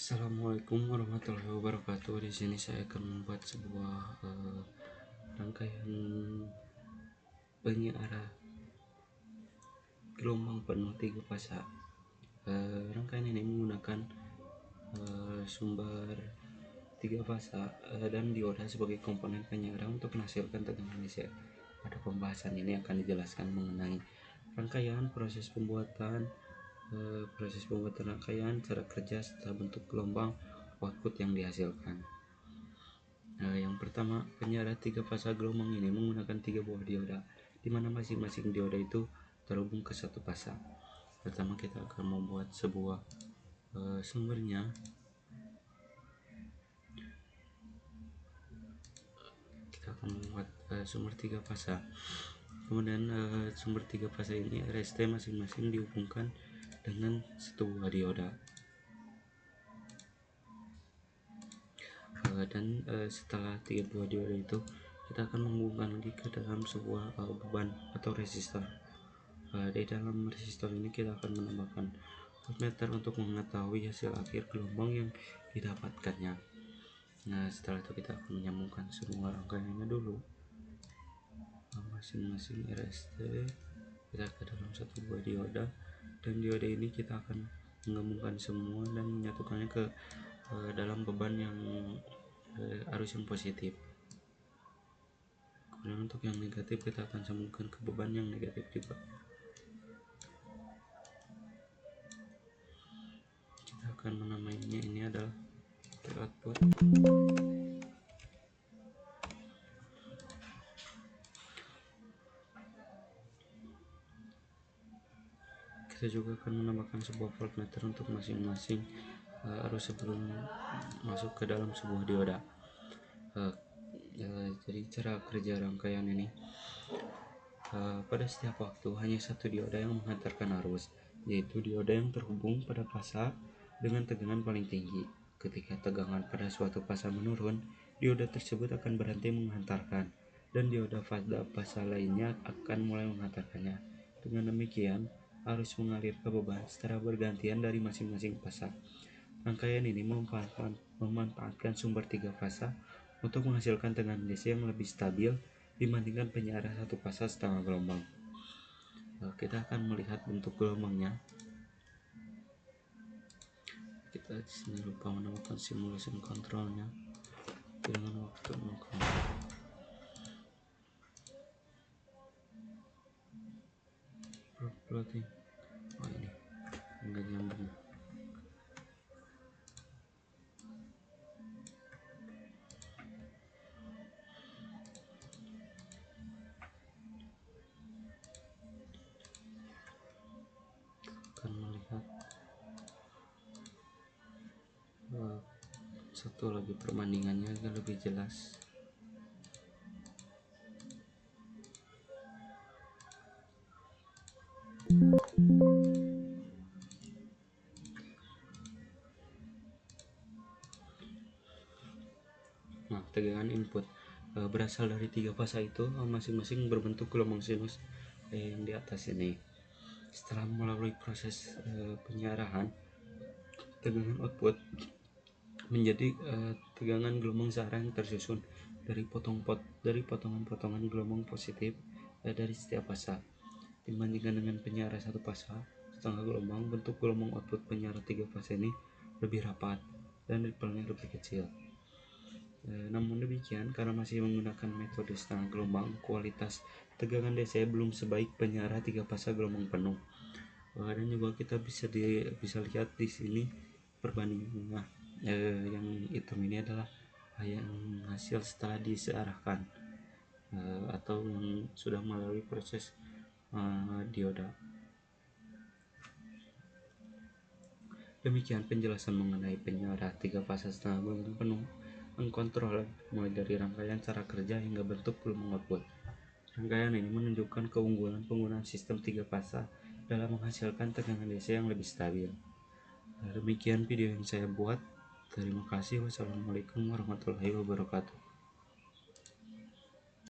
Assalamualaikum warahmatullahi wabarakatuh. Di sini saya akan membuat sebuah rangkaian penyiaran gelombang penuh 3 fasa. Rangkaian ini menggunakan sumber 3 fasa dan dioda sebagai komponen penyiaran untuk menghasilkan tegangan DC. Pada pembahasan ini akan dijelaskan mengenai rangkaian proses pembuatan rangkaian, cara kerja serta bentuk gelombang output yang dihasilkan. Yang pertama, penyiaran 3 fasa gelombang ini menggunakan 3 buah dioda, di mana masing-masing dioda itu terhubung ke satu fasa. Pertama, kita akan membuat sebuah sumbernya. Kita akan membuat sumber 3 fasa. Kemudian sumber 3 fasa ini RST masing-masing dihubungkan dengan satu buah dioda. Dan setelah 3 buah dioda itu, kita akan menghubungkan lagi ke dalam sebuah beban atau resistor. Di dalam resistor ini kita akan menambahkan voltmeter untuk mengetahui hasil akhir gelombang yang didapatkannya. Nah, setelah itu kita akan menyambungkan semua rangkaiannya dulu, masing-masing RST kita ke dalam satu buah dioda, dan dioda ini kita akan menggabungkan semua dan menyatukannya ke dalam beban yang arus yang positif. Kemudian untuk yang negatif kita akan sambungkan ke beban yang negatif juga. Kita akan menamainya, ini adalah output. Kita juga akan menambahkan sebuah voltmeter untuk masing-masing arus sebelum masuk ke dalam sebuah dioda. Jadi cara kerja rangkaian ini, pada setiap waktu hanya satu dioda yang menghantarkan arus, yaitu dioda yang terhubung pada fasa dengan tegangan paling tinggi. Ketika tegangan pada suatu fasa menurun, dioda tersebut akan berhenti menghantarkan, dan dioda pada fasa lainnya akan mulai menghantarkannya. Dengan demikian, arus mengalir ke beban secara bergantian dari masing-masing fasa. Rangkaian ini memanfaatkan sumber 3 fasa untuk menghasilkan tegangan DC yang lebih stabil dibandingkan penyiaran satu fasa setengah gelombang. Kita akan melihat bentuk gelombangnya. Kita di sini lupa menambahkan simulation controlnya dengan waktu 0. Plotting. Oh, ini enggak nyambung. Akan melihat satu lagi perbandingannya agar lebih jelas. Nah, tegangan input berasal dari 3 fasa itu masing-masing berbentuk gelombang sinus yang di atas ini. Setelah melalui proses penyiaran, tegangan output menjadi tegangan gelombang searah yang tersusun dari potongan-potongan gelombang positif dari setiap fasa. Dibandingkan dengan penyiaran satu fasa setengah gelombang, bentuk gelombang output penyiaran 3 fasa ini lebih rapat dan rippelnya lebih kecil. Namun demikian, karena masih menggunakan metode setengah gelombang, kualitas tegangan DC belum sebaik penyiaran 3 fasa gelombang penuh. Dan juga kita bisa lihat di sini perbandingannya. Yang hitam ini adalah yang hasil setelah disearahkan atau yang sudah melalui proses dioda. Demikian penjelasan mengenai penyiaran 3 fasa setengah gelombang penuh mengkontrol mulai dari rangkaian cara kerja hingga bentuk gelombang output. Rangkaian ini menunjukkan keunggulan penggunaan sistem 3 fasa dalam menghasilkan tegangan DC yang lebih stabil. Demikian video yang saya buat. Terima kasih. Wassalamualaikum warahmatullahi wabarakatuh.